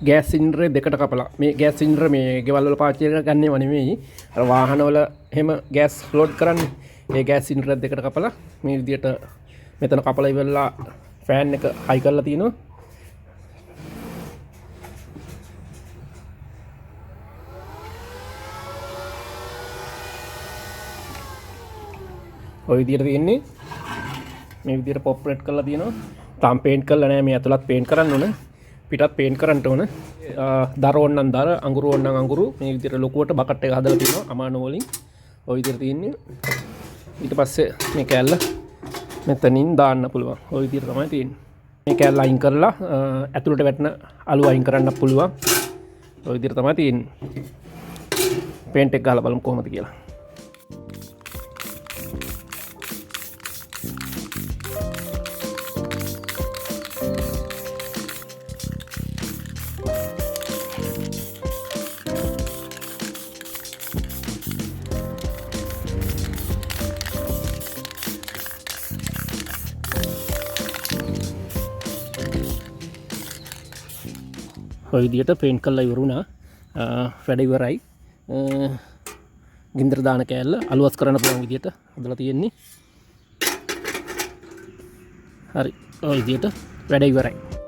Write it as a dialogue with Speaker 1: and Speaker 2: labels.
Speaker 1: gas සිලින්ඩරේ දෙකට කපලා මේ ගෑස් සිලින්ඩර මේ ගෙවල් වල පාවිච්චි කරගන්නේව නෙමෙයි අර වාහන වල එහෙම ගෑස් ලෝඩ් කරන්නේ ඒ ගෑස් සිලින්ඩර් දෙකට කපලා මේ විදියට මෙතන කපලා ඉවරලා ෆෑන් එක හයි කරලා තිනවා ඔය විදියට තියෙන්නේ මේ විදියට පොප් රෙඩ් කරලා තියෙනවා තාම පේන්ට් කරලා නැහැ මේ ඇතුළත් පේන්ට් කරන්න ඕන පිටත් පේන්ට් කරන්න ඕන දර ඕන නම් දර අඟුරු ඕන නම් අඟුරු මේ විදියට ලොකුවට බකට් එක හදලා තියෙනවා අමානු වලින් ඔය විදියට තියෙන්නේ ඊට පස්සේ මේ කෑල්ල මෙතනින් දාන්න පුළුවන් ඔය විදියට තමයි තියෙන්නේ මේ කෑල්ල අයින් කරලා ඇතුළට වැටෙන අලු අයින් කරන්න පුළුවන් ඔය විදියට තමයි තියෙන්නේ පේන්ට් එක ගහලා බලමු කොහොමද කියලා ඔය විදියට පේන්ට් කරලා ඉවරුණා වැඩ ඉවරයි ගින්දර දාන කෑල්ල අලුවත් කරන්න පුළුවන් විදියට හදලා තියෙන්නේ හරි ඔය විදියට වැඩ ඉවරයි